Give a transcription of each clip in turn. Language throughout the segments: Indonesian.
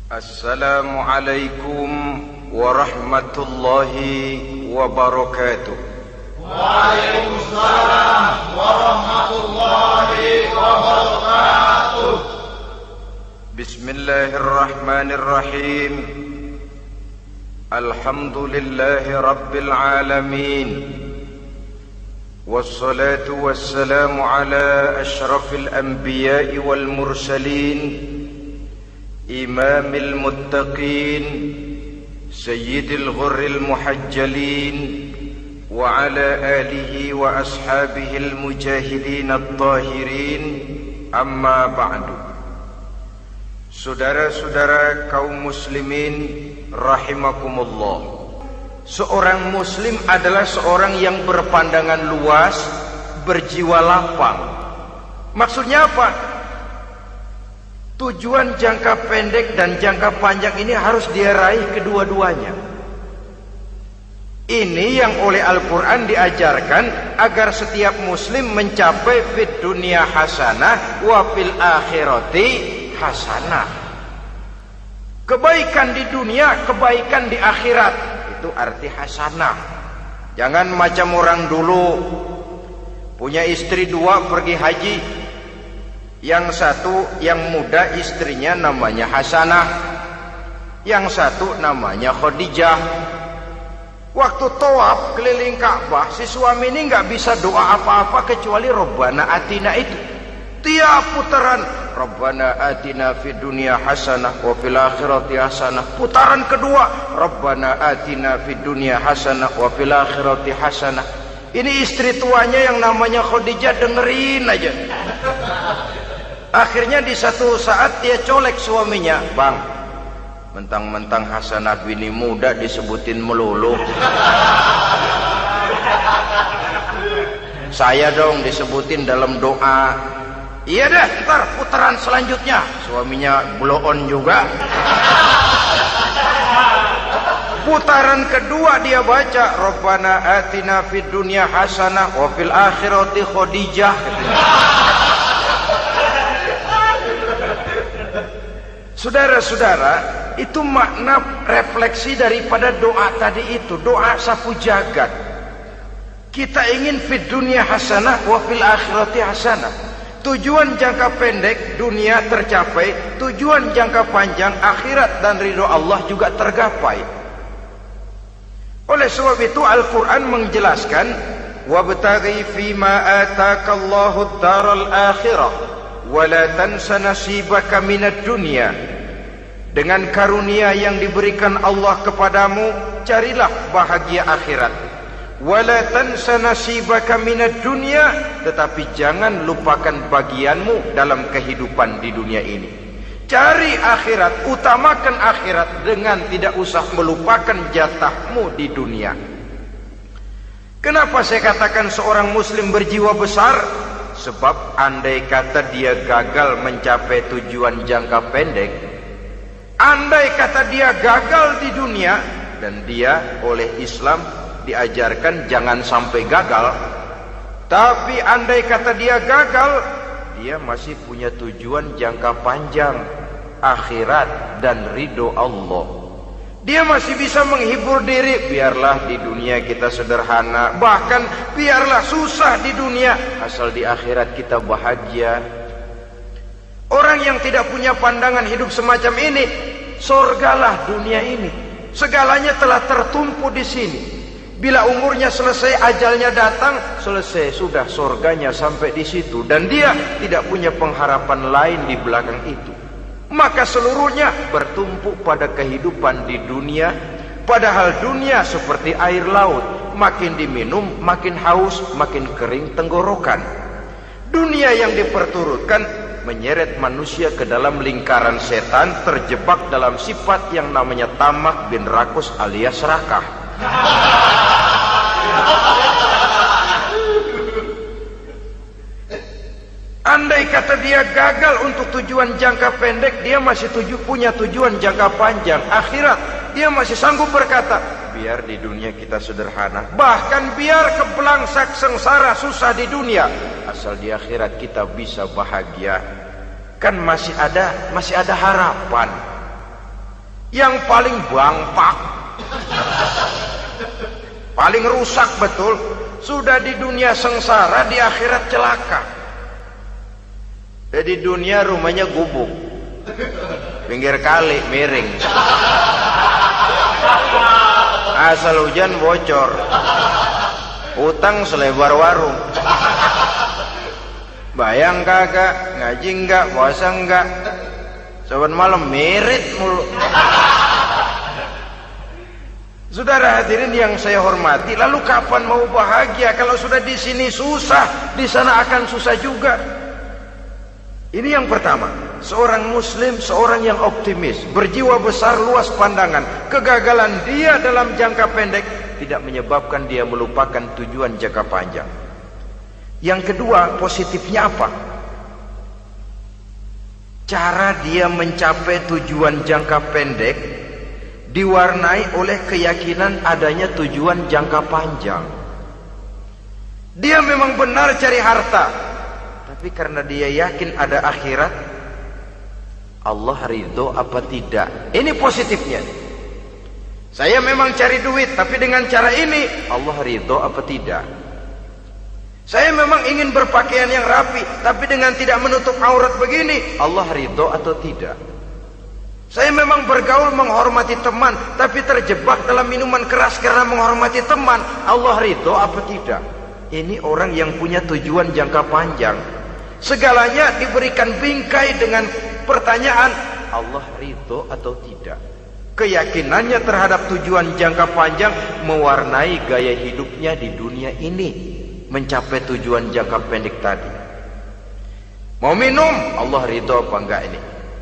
Assalamualaikum warahmatullahi wabarakatuh. Waalaikumsalam warahmatullahi wabarakatuh. Bismillahirrahmanirrahim. Alhamdulillahi rabbil alamin. Wassalatu wassalamu ala ashrafil anbiya'i wal mursalin, imamil muttaqin, sayyidil ghurril muhajjalin, wa ala alihi wa ashabihil mujahidin at-tahirin, amma ba'du. Saudara-saudara kaum muslimin rahimakumullah, seorang muslim adalah seorang yang berpandangan luas, berjiwa lapang. Maksudnya apa? Tujuan jangka pendek dan jangka panjang ini harus dia raih kedua-duanya. Ini yang oleh Al-Quran diajarkan agar setiap muslim mencapai fid dunya hasanah wa fil akhirati hasanah. Kebaikan di dunia, kebaikan di akhirat, itu arti hasanah. Jangan macam orang dulu, punya istri dua pergi haji. Yang satu yang muda istrinya namanya Hasanah, yang satu namanya Khadijah. Waktu tawaf keliling Ka'bah, si suami ini nggak bisa doa apa-apa kecuali Rabbana Atina itu. Tiap putaran Rabbana Atina fid dunya hasanah wa fil akhirati hasanah. Putaran kedua Rabbana Atina fid dunya hasanah wa fil akhirati hasanah. Ini istri tuanya yang namanya Khadijah dengerin aja. Akhirnya di satu saat dia colek suaminya, "Bang, mentang-mentang Hasanah bini muda disebutin melulu. Saya dong disebutin dalam doa." "Iya dah, ntar putaran selanjutnya." Suaminya blow on juga. Putaran kedua dia baca Rabbana Atina fid dunya hasanah wa fil akhirati Khadijah. Saudara-saudara, itu makna refleksi daripada doa tadi itu, doa sapu jagat. Kita ingin fid dunya hasanah wa fil akhirati hasanah. Tujuan jangka pendek dunia tercapai, tujuan jangka panjang akhirat dan ridho Allah juga tergapai. Oleh sebab itu Al-Quran menjelaskan, wabtaghi fima atakallahu ad-daral akhirah wala tansa nasibaka minad dunya. Dengan karunia yang diberikan Allah kepadamu, carilah bahagia akhirat. Wala tansa nasibaka minad dunya, tetapi jangan lupakan bagianmu dalam kehidupan di dunia ini. Cari akhirat, utamakan akhirat dengan tidak usah melupakan jatahmu di dunia. Kenapa saya katakan seorang muslim berjiwa besar? Sebab andai kata dia gagal mencapai tujuan jangka pendek, andai kata dia gagal di dunia, dan dia oleh Islam diajarkan jangan sampai gagal, tapi andai kata dia gagal, dia masih punya tujuan jangka panjang, akhirat dan ridho Allah. Dia masih bisa menghibur diri, biarlah di dunia kita sederhana, bahkan biarlah susah di dunia, asal di akhirat kita bahagia. Orang yang tidak punya pandangan hidup semacam ini, sorgalah dunia ini. Segalanya telah tertumpu di sini. Bila umurnya selesai, ajalnya datang, selesai sudah sorganya sampai di situ, dan dia tidak punya pengharapan lain di belakang itu. Maka seluruhnya bertumpu pada kehidupan di dunia. Padahal dunia seperti air laut, makin diminum makin haus, makin kering tenggorokan. Dunia yang diperturutkan menyeret manusia ke dalam lingkaran setan, terjebak dalam sifat yang namanya tamak bin rakus alias serakah. Andai kata dia gagal untuk tujuan jangka pendek, dia masih punya tujuan jangka panjang, akhirat. Dia masih sanggup berkata, biar di dunia kita sederhana, bahkan biar kebelangsak sengsara susah di dunia, asal di akhirat kita bisa bahagia. Kan masih ada harapan. yang paling bangpak, paling rusak betul. Sudah di dunia sengsara, di akhirat celaka. Jadi dunia rumahnya gubuk, pinggir kali miring, asal hujan bocor, utang selebar warung. Bayang kagak, ngaji enggak, puasa enggak, saban malam merit mulu. Saudara hadirin yang saya hormati, lalu kapan mau bahagia kalau sudah di sini susah, di sana akan susah juga. Ini yang pertama, seorang muslim, seorang yang optimis, berjiwa besar, luas pandangan. Kegagalan dia dalam jangka pendek tidak menyebabkan dia melupakan tujuan jangka panjang. Yang kedua, positifnya apa? Cara dia mencapai tujuan jangka pendek diwarnai oleh keyakinan adanya tujuan jangka panjang. Dia memang benar cari harta, tapi karena dia yakin ada akhirat, Allah ridho apa tidak? Ini positifnya. Saya memang cari duit, tapi dengan cara ini Allah ridho apa tidak? Saya memang ingin berpakaian yang rapi, tapi dengan tidak menutup aurat begini, Allah ridho atau tidak? Saya memang bergaul menghormati teman, tapi terjebak dalam minuman keras karena menghormati teman, Allah ridho apa tidak? Ini orang yang punya tujuan jangka panjang. Segalanya diberikan bingkai dengan pertanyaan, Allah ridho atau tidak? Keyakinannya terhadap tujuan jangka panjang mewarnai gaya hidupnya di dunia ini, mencapai tujuan jangka pendek tadi. Mau minum, Allah ridho apa enggak ini?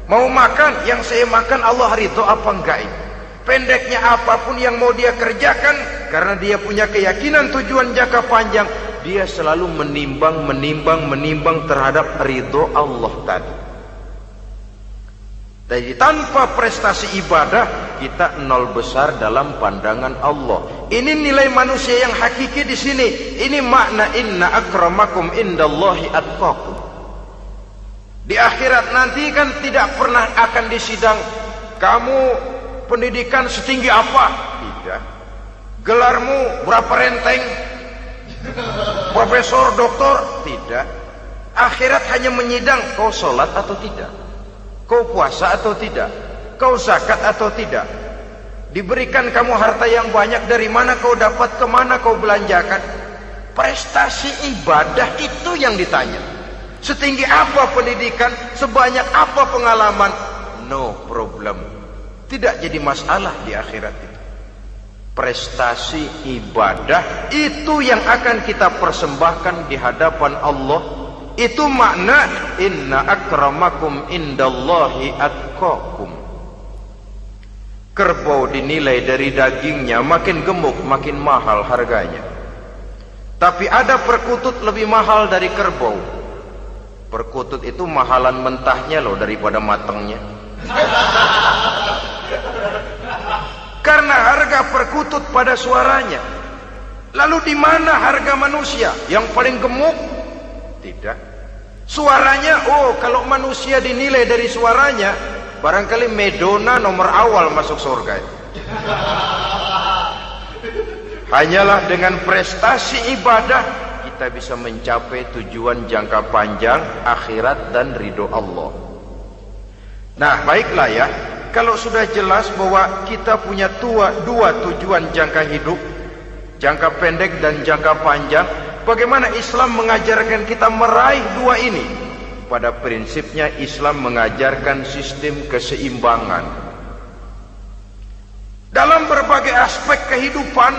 Mau makan, yang saya makan Allah ridho apa enggak ini? Pendeknya apapun yang mau dia kerjakan, karena dia punya keyakinan tujuan jangka panjang, dia selalu menimbang terhadap ridho Allah tadi. Jadi tanpa prestasi ibadah, kita nol besar dalam pandangan Allah. Ini nilai manusia yang hakiki di sini. Ini makna inna akramakum indallahi atqakum. Di akhirat nanti kan tidak pernah akan disidang, kamu pendidikan setinggi apa? Tidak. Gelarmu berapa renteng? Profesor, doktor? Tidak. Akhirat hanya menyidang, kau sholat atau tidak? Kau puasa atau tidak? Kau zakat atau tidak? Diberikan kamu harta yang banyak, dari mana kau dapat, kemana kau belanjakan? Prestasi ibadah itu yang ditanya. Setinggi apa pendidikan, sebanyak apa pengalaman, no problem. Tidak jadi masalah di akhirat itu. Prestasi ibadah itu yang akan kita persembahkan di hadapan Allah. Itu makna inna akramakum indallahi atqakum. Kerbau dinilai dari dagingnya, makin gemuk makin mahal harganya. Tapi ada perkutut lebih mahal dari kerbau. Perkutut itu mahalan mentahnya loh daripada matangnya. Karena harga perkutut pada suaranya. Lalu di mana harga manusia yang paling gemuk? Tidak. Suaranya, oh kalau manusia dinilai dari suaranya, barangkali Madonna nomor awal masuk surga. Hanyalah dengan prestasi ibadah kita bisa mencapai tujuan jangka panjang akhirat dan ridho Allah. Nah, baiklah ya, kalau sudah jelas bahwa kita punya dua tujuan jangka hidup, jangka pendek dan jangka panjang, bagaimana Islam mengajarkan kita meraih dua ini? Pada prinsipnya Islam mengajarkan sistem keseimbangan. Dalam berbagai aspek kehidupan,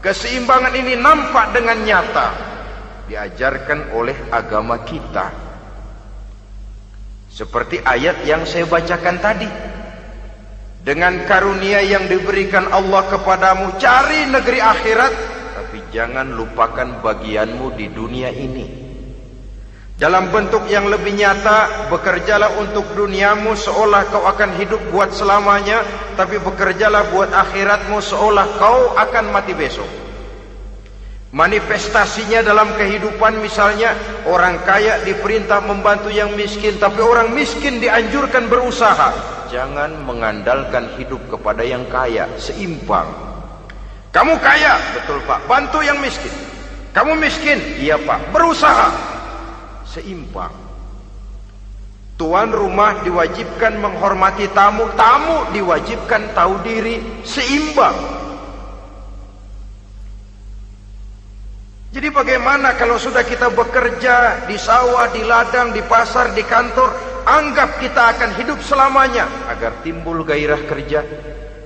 keseimbangan ini nampak dengan nyata diajarkan oleh agama kita. Seperti ayat yang saya bacakan tadi. Dengan karunia yang diberikan Allah kepadamu, cari negeri akhirat, tapi jangan lupakan bagianmu di dunia ini. Dalam bentuk yang lebih nyata, bekerjalah untuk duniamu seolah kau akan hidup buat selamanya, tapi bekerjalah buat akhiratmu seolah kau akan mati besok. Manifestasinya dalam kehidupan, misalnya orang kaya diperintah membantu yang miskin, tapi orang miskin dianjurkan berusaha. Jangan mengandalkan hidup kepada yang kaya, seimbang. Kamu kaya, betul Pak, bantu yang miskin. Kamu miskin, iya Pak, berusaha, seimbang. Tuan rumah diwajibkan menghormati tamu, tamu diwajibkan tahu diri, seimbang. Jadi bagaimana kalau sudah kita bekerja di sawah, di ladang, di pasar, di kantor, anggap kita akan hidup selamanya agar timbul gairah kerja.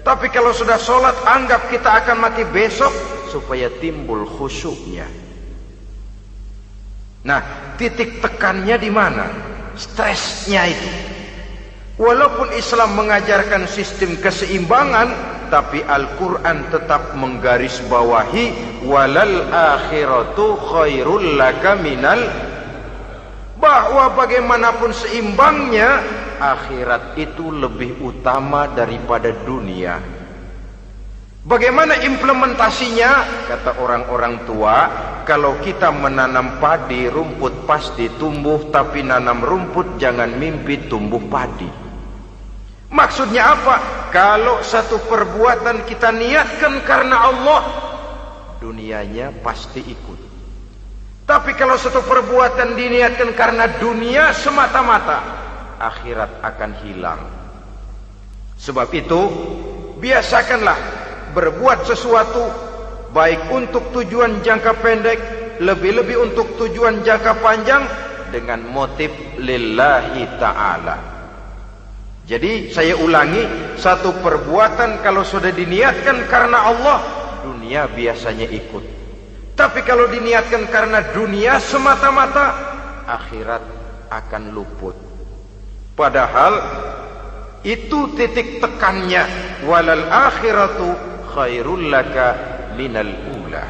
Tapi kalau sudah sholat, anggap kita akan mati besok supaya timbul khusyuknya. Nah, titik tekannya di mana? Stresnya itu. Walaupun Islam mengajarkan sistem keseimbangan, tapi Al-Quran tetap menggarisbawahi walal akhiratu khairul laka minal, bahwa bagaimanapun seimbangnya, akhirat itu lebih utama daripada dunia. Bagaimana implementasinya? Kata orang-orang tua, kalau kita menanam padi, rumput pasti tumbuh, tapi nanam rumput jangan mimpi tumbuh padi. Maksudnya apa? Kalau satu perbuatan kita niatkan karena Allah, dunianya pasti ikut. Tapi kalau satu perbuatan diniatkan karena dunia semata-mata, akhirat akan hilang. Sebab itu, biasakanlah berbuat sesuatu baik untuk tujuan jangka pendek, lebih-lebih untuk tujuan jangka panjang, dengan motif lillahi ta'ala. Jadi saya ulangi, satu perbuatan kalau sudah diniatkan karena Allah, dunia biasanya ikut. Tapi kalau diniatkan karena dunia semata-mata, akhirat akan luput. Padahal itu titik tekannya, walal akhiratu khairul laka minal ula.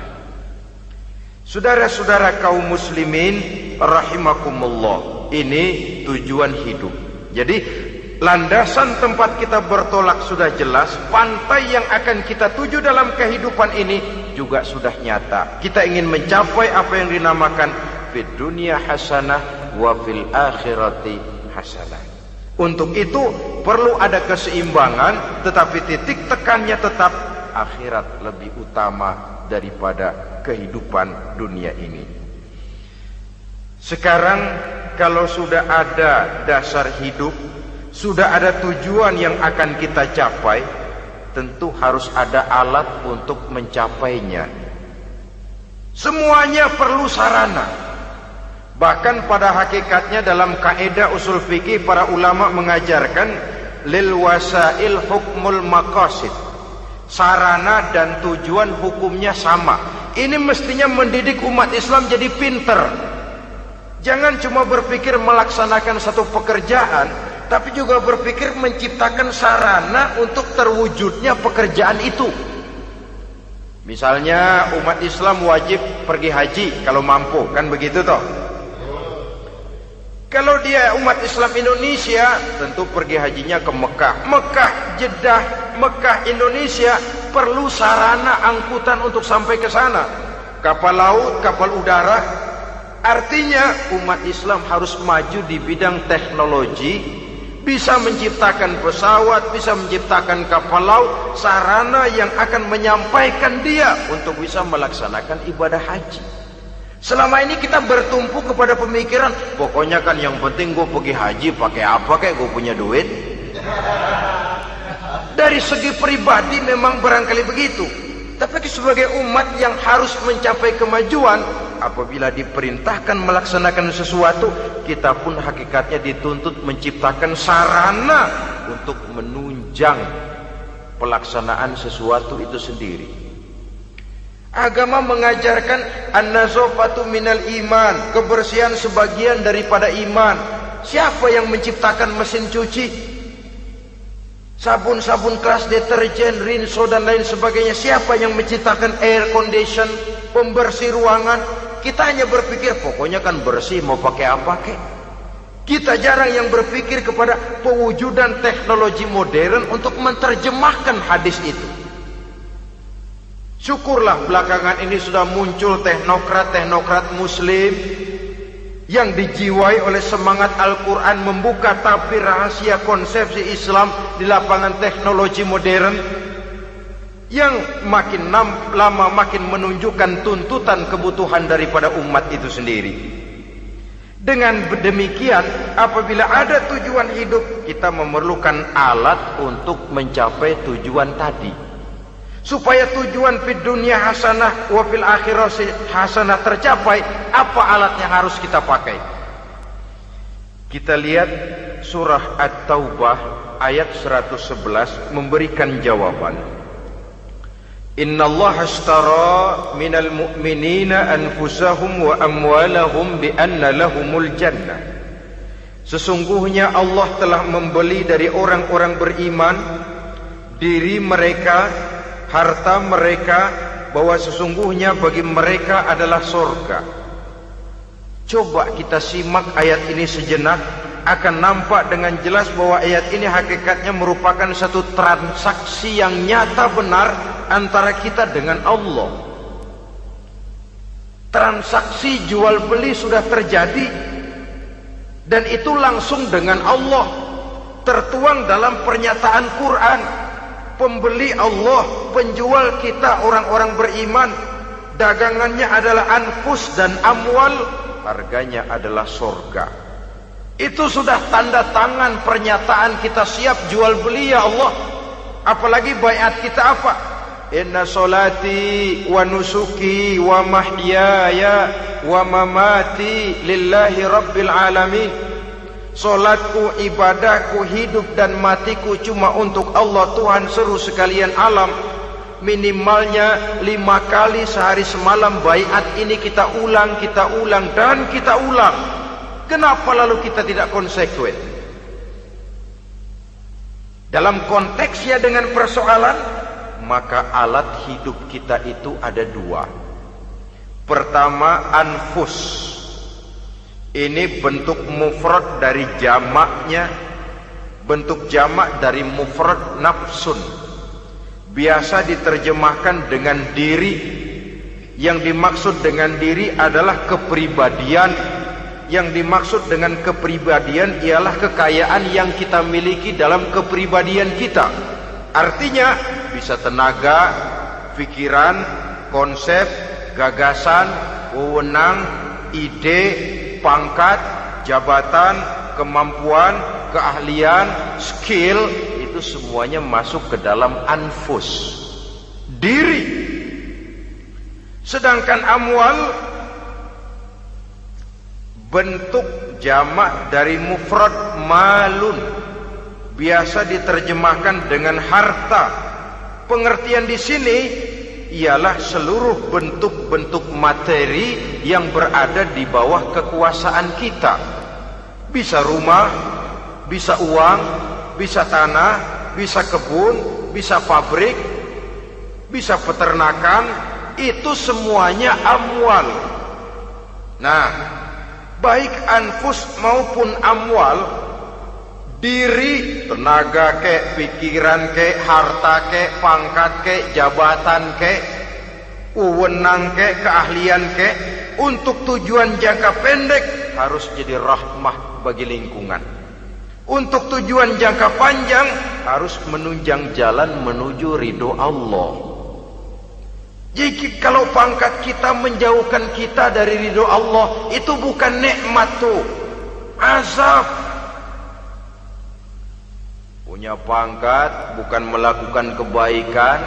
Saudara-saudara kaum muslimin rahimakumullah, ini tujuan hidup. Jadi landasan tempat kita bertolak sudah jelas, pantai yang akan kita tuju dalam kehidupan ini juga sudah nyata. Kita ingin mencapai apa yang dinamakan fid dunya hasanah wa fil akhirati hasanah. Untuk itu perlu ada keseimbangan, tetapi titik tekannya tetap akhirat lebih utama daripada kehidupan dunia ini. Sekarang kalau sudah ada dasar hidup, sudah ada tujuan yang akan kita capai, tentu harus ada alat untuk mencapainya. Semuanya perlu sarana. Bahkan pada hakikatnya dalam kaidah usul fikih, para ulama mengajarkan lil wasail hukmul maqasid. Sarana dan tujuan hukumnya sama. Ini mestinya mendidik umat Islam jadi pinter. Jangan cuma berpikir melaksanakan satu pekerjaan, tapi juga berpikir menciptakan sarana untuk terwujudnya pekerjaan itu. Misalnya umat Islam wajib pergi haji kalau mampu, kan begitu toh? Kalau dia umat Islam Indonesia, tentu pergi hajinya ke Mekah. Mekah, Jeddah, Mekah, Indonesia, perlu sarana angkutan untuk sampai ke sana. Kapal laut, kapal udara. Artinya umat Islam harus maju di bidang teknologi, bisa menciptakan pesawat, bisa menciptakan kapal laut, sarana yang akan menyampaikan dia untuk bisa melaksanakan ibadah haji. Selama ini kita bertumpu kepada pemikiran, pokoknya kan yang penting gue pergi haji, pakai apa kayak gue punya duit. Dari segi pribadi memang barangkali begitu. Tapi sebagai umat yang harus mencapai kemajuan, apabila diperintahkan melaksanakan sesuatu, kita pun hakikatnya dituntut menciptakan sarana untuk menunjang pelaksanaan sesuatu itu sendiri. Agama mengajarkan an-nazafatu minal iman, kebersihan sebagian daripada iman. Siapa yang menciptakan mesin cuci, sabun-sabun keras, deterjen, rinso dan lain sebagainya? Siapa yang menciptakan air condition, pembersih ruangan? Kita hanya berpikir pokoknya kan bersih, mau pakai apa kek. Kita jarang yang berpikir kepada pewujudan teknologi modern untuk menerjemahkan hadis itu. Syukurlah belakangan ini sudah muncul teknokrat-teknokrat muslim yang dijiwai oleh semangat Al-Quran membuka tabir rahasia konsepsi Islam di lapangan teknologi modern yang makin lama makin menunjukkan tuntutan kebutuhan daripada umat itu sendiri. Dengan demikian, apabila ada tujuan hidup, kita memerlukan alat untuk mencapai tujuan tadi. Supaya tujuan fid dunia hasanah wa fil akhirati hasanah tercapai, apa alat yang harus kita pakai? Kita lihat surah At-Taubah ayat 111 memberikan jawaban. Innallaha ashtara minal mu'minina anfusahum wa amwalahum bi anna lahumul jannah. Sesungguhnya Allah telah membeli dari orang-orang beriman diri mereka, harta mereka, bahwa sesungguhnya bagi mereka adalah surga. Coba kita simak ayat ini sejenak, akan nampak dengan jelas bahwa ayat ini hakikatnya merupakan satu transaksi yang nyata benar antara kita dengan Allah. Transaksi jual beli sudah terjadi, dan itu langsung dengan Allah, tertuang dalam pernyataan Quran. Pembeli Allah, penjual kita orang-orang beriman, dagangannya adalah anfus dan amwal, harganya adalah surga. Itu sudah tanda tangan pernyataan kita siap jual beli ya Allah. Apalagi baiat kita apa? Inna solati wa nusuki wa mahyaya wa mamati lillahi rabbil alamin. Solatku, ibadahku, hidup dan matiku cuma untuk Allah Tuhan seru sekalian alam. Minimalnya 5 kali sehari semalam baiat ini kita ulang dan kita ulang. Kenapa lalu kita tidak konsekuen? Dalam konteksnya dengan persoalan, maka alat hidup kita itu ada 2. Pertama, anfus. Ini bentuk mufrad dari jamaknya, bentuk jamak dari mufrad nafsun. Biasa diterjemahkan dengan diri. Yang dimaksud dengan diri adalah kepribadian. Yang dimaksud dengan kepribadian ialah kekayaan yang kita miliki dalam kepribadian kita. Artinya bisa tenaga, pikiran, konsep, gagasan, wewenang, ide, pangkat, jabatan, kemampuan, keahlian, skill, itu semuanya masuk ke dalam anfus, diri. Sedangkan amwal bentuk jamak dari mufrad malun, biasa diterjemahkan dengan harta. Pengertian di sini ialah seluruh bentuk-bentuk materi yang berada di bawah kekuasaan kita. Bisa rumah, bisa uang, bisa tanah, bisa kebun, bisa pabrik, bisa peternakan, itu semuanya amwal. Nah, baik anfus maupun amwal, diri, tenaga kek, pikiran kek, harta kek, pangkat kek, jabatan kek, wewenang kek, keahlian kek, untuk tujuan jangka pendek harus jadi rahmah bagi lingkungan. Untuk tujuan jangka panjang harus menunjang jalan menuju ridho Allah. Jadi kalau pangkat kita menjauhkan kita dari ridho Allah, itu bukan nikmat tuh, azab. Punya pangkat bukan melakukan kebaikan,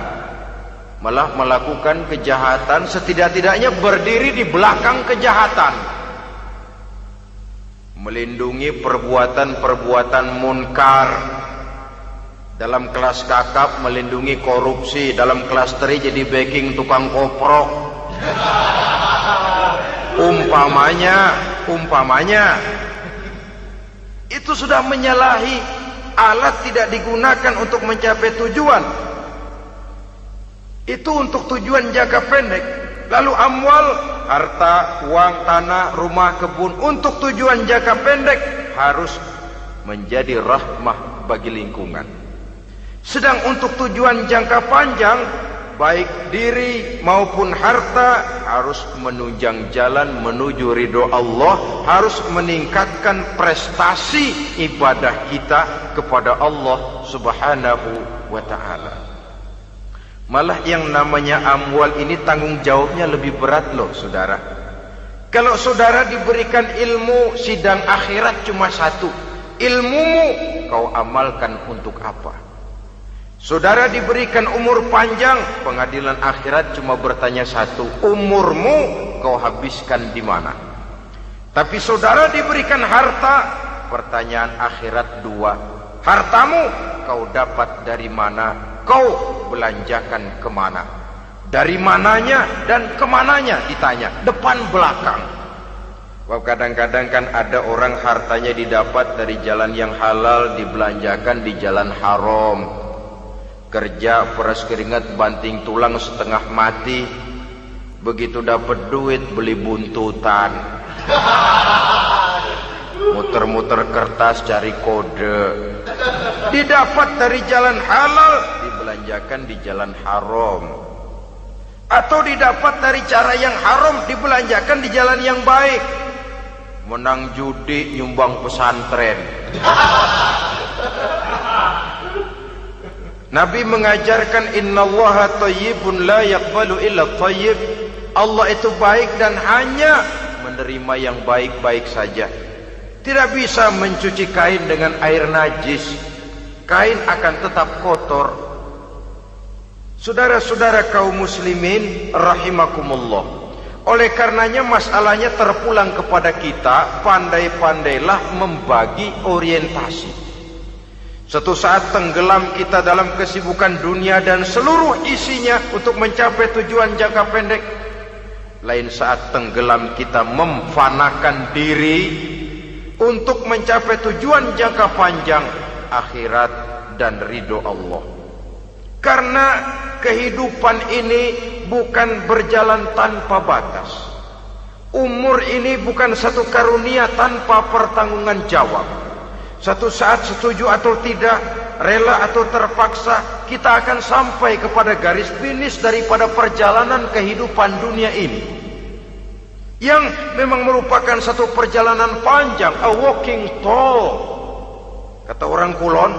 malah melakukan kejahatan, setidak-tidaknya berdiri di belakang kejahatan, melindungi perbuatan-perbuatan munkar. Dalam kelas kakap melindungi korupsi, dalam kelas teri jadi backing tukang koprok. Umpamanya itu sudah menyalahi. Alat tidak digunakan untuk mencapai tujuan, itu untuk tujuan jangka pendek. Lalu amwal, harta, uang, tanah, rumah, kebun, untuk tujuan jangka pendek harus menjadi rahmah bagi lingkungan. Sedang untuk tujuan jangka panjang baik diri maupun harta, harus menunjang jalan menuju ridho Allah, harus meningkatkan prestasi ibadah kita kepada Allah Subhanahu wa ta'ala. Malah yang namanya amwal ini tanggung jawabnya lebih berat loh saudara. Kalau saudara diberikan ilmu, sidang akhirat cuma satu, ilmumu kau amalkan untuk apa? Saudara diberikan umur panjang, pengadilan akhirat cuma bertanya satu, umurmu kau habiskan di mana? Tapi saudara diberikan harta, pertanyaan akhirat dua, hartamu kau dapat dari mana? Kau belanjakan kemana? Dari mananya dan kemananya ditanya, depan belakang. Wah, kadang-kadang kan ada orang hartanya didapat dari jalan yang halal, dibelanjakan di jalan haram. Kerja peras keringat banting tulang setengah mati, begitu dapat duit beli buntutan, muter-muter kertas cari kode. Didapat dari jalan halal, dibelanjakan di jalan haram. Atau didapat dari cara yang haram, dibelanjakan di jalan yang baik. Menang judi, nyumbang pesantren. Nabi mengajarkan innallaha thayyibun la yaqbalu illa thayyib. Allah itu baik dan hanya menerima yang baik-baik saja. Tidak bisa mencuci kain dengan air najis. Kain akan tetap kotor. Saudara-saudara kaum muslimin rahimakumullah. Oleh karenanya masalahnya terpulang kepada kita, pandai-pandailah membagi orientasi. Suatu saat tenggelam kita dalam kesibukan dunia dan seluruh isinya untuk mencapai tujuan jangka pendek. Lain saat tenggelam kita memfanakan diri untuk mencapai tujuan jangka panjang, akhirat dan ridho Allah. Karena kehidupan ini bukan berjalan tanpa batas. Umur ini bukan satu karunia tanpa pertanggungan jawab. Satu saat setuju atau tidak, rela atau terpaksa, kita akan sampai kepada garis finish daripada perjalanan kehidupan dunia ini, yang memang merupakan satu perjalanan panjang, a walking tall, kata orang Kulon.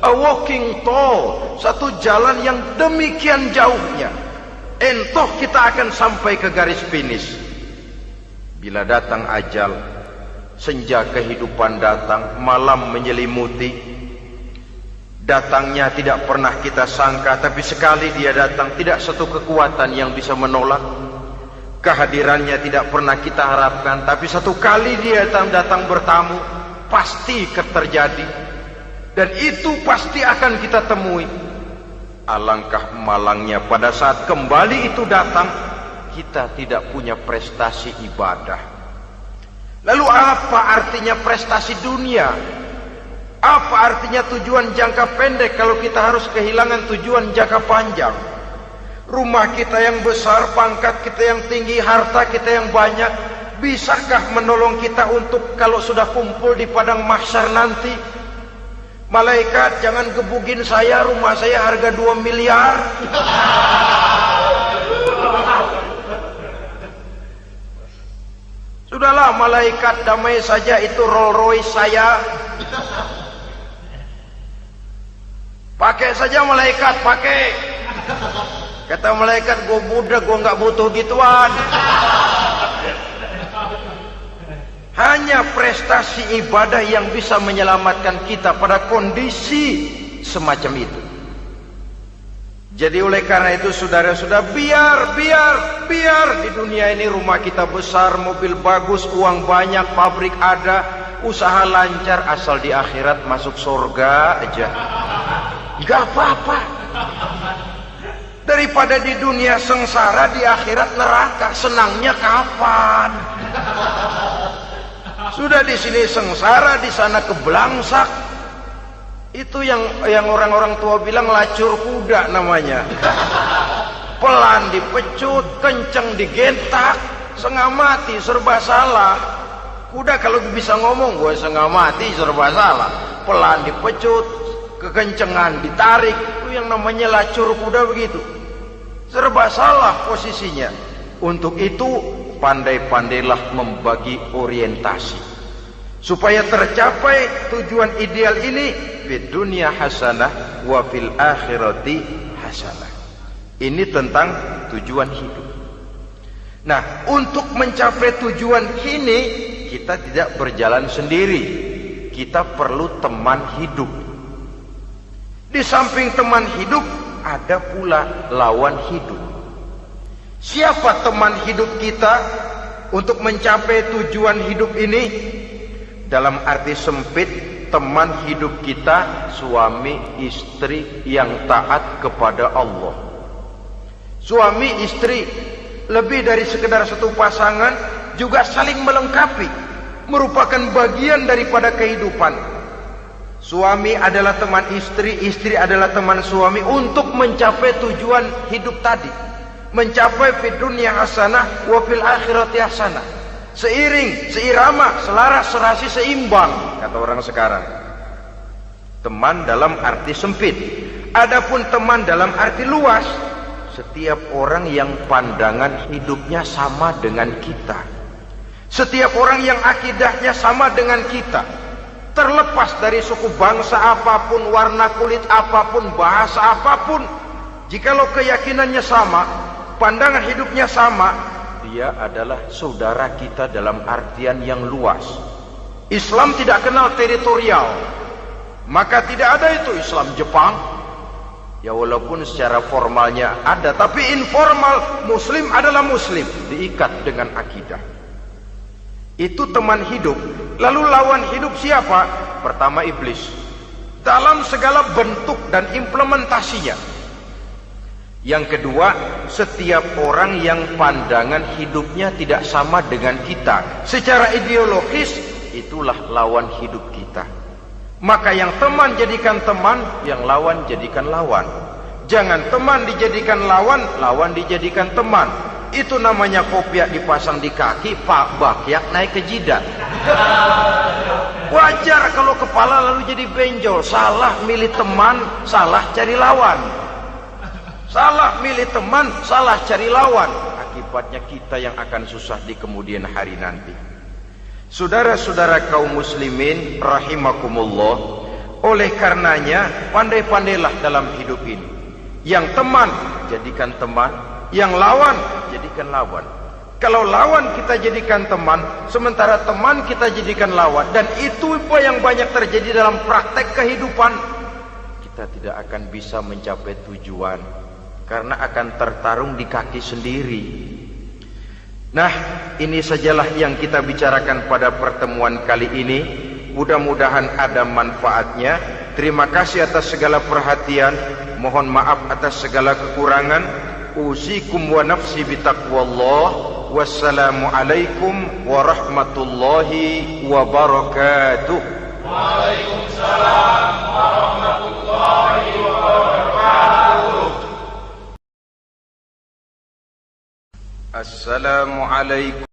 A walking tall, satu jalan yang demikian jauhnya. Entoh kita akan sampai ke garis finish. Bila datang ajal, senja kehidupan datang, malam menyelimuti. Datangnya tidak pernah kita sangka, tapi sekali dia datang, tidak satu kekuatan yang bisa menolak. Kehadirannya tidak pernah kita harapkan, tapi satu kali dia datang bertamu, pasti terjadi. Dan itu pasti akan kita temui. Alangkah malangnya pada saat kembali itu datang, kita tidak punya prestasi ibadah. Lalu apa artinya prestasi dunia? Apa artinya tujuan jangka pendek kalau kita harus kehilangan tujuan jangka panjang? Rumah kita yang besar, pangkat kita yang tinggi, harta kita yang banyak, bisakah menolong kita untuk kalau sudah kumpul di padang mahsyar nanti? Malaikat, jangan gebugin saya, rumah saya harga 2 miliar. Sudahlah malaikat, damai saja, itu Rolls Royce saya. Pakai saja malaikat, pakai. Kata malaikat, gue budak, gue nggak butuh gituan. Hanya prestasi ibadah yang bisa menyelamatkan kita pada kondisi semacam itu. Jadi oleh karena itu saudara-saudara, biar di dunia ini rumah kita besar, mobil bagus, uang banyak, pabrik ada, usaha lancar, asal di akhirat masuk surga aja, gak apa-apa. Daripada di dunia sengsara, di akhirat neraka, senangnya kapan? Sudah di sini sengsara, di sana kebelangsak. Itu yang orang-orang tua bilang lacur kuda namanya. Pelan dipecut, kenceng digentak, setengah mati, serba salah. Kuda kalau bisa ngomong, gue setengah mati, serba salah. Pelan dipecut, kekencengan ditarik, itu yang namanya lacur kuda begitu. Serba salah posisinya. Untuk itu pandai-pandailah membagi orientasi supaya tercapai tujuan ideal ini, fid dunya hasanah wa fil akhirati hasanah. Ini tentang tujuan hidup. Nah, untuk mencapai tujuan ini kita tidak berjalan sendiri. Kita perlu teman hidup. Di samping teman hidup ada pula lawan hidup. Siapa teman hidup kita untuk mencapai tujuan hidup ini? Dalam arti sempit, teman hidup kita suami istri yang taat kepada Allah. Suami istri lebih dari sekedar satu pasangan, juga saling melengkapi, merupakan bagian daripada kehidupan. Suami adalah teman istri, istri adalah teman suami untuk mencapai tujuan hidup tadi. Mencapai fid dunya hasanah wa fil akhirati hasanah. Seiring, seirama, selaras, serasi, seimbang, kata orang sekarang. Teman dalam arti sempit. Adapun teman dalam arti luas, setiap orang yang pandangan hidupnya sama dengan kita. Setiap orang yang akidahnya sama dengan kita. Terlepas dari suku bangsa apapun, warna kulit apapun, bahasa apapun, jikalau keyakinannya sama, pandangan hidupnya sama, dia adalah saudara kita dalam artian yang luas. Islam tidak kenal teritorial, maka tidak ada itu Islam Jepang. Ya walaupun secara formalnya ada, tapi informal Muslim adalah Muslim, diikat dengan akidah. Itu teman hidup. Lalu lawan hidup siapa? Pertama iblis, dalam segala bentuk dan implementasinya. Yang kedua, setiap orang yang pandangan hidupnya tidak sama dengan kita secara ideologis, itulah lawan hidup kita. Maka yang teman jadikan teman, yang lawan jadikan lawan. Jangan teman dijadikan lawan, lawan dijadikan teman. Itu namanya kopiah dipasang di kaki, pak bakyak naik ke jidat. Wajar kalau kepala lalu jadi benjol. Salah milih teman, salah cari lawan. Salah milih teman, salah cari lawan. Akibatnya kita yang akan susah di kemudian hari nanti. Saudara-saudara kaum muslimin rahimakumullah, oleh karenanya pandai-pandailah dalam hidup ini. Yang teman jadikan teman, yang lawan jadikan lawan. Kalau lawan kita jadikan teman, sementara teman kita jadikan lawan, dan itu yang banyak terjadi dalam praktek kehidupan, kita tidak akan bisa mencapai tujuan. Karena akan tertarung di kaki sendiri. Nah, ini sajalah yang kita bicarakan pada pertemuan kali ini. Mudah-mudahan ada manfaatnya. Terima kasih atas segala perhatian. Mohon maaf atas segala kekurangan. Usikum wa nafsi bitaqwallah. Wassalamualaikum warahmatullahi wabarakatuh. Waalaikumsalam warahmatullahi wabarakatuh. Assalamualaikum.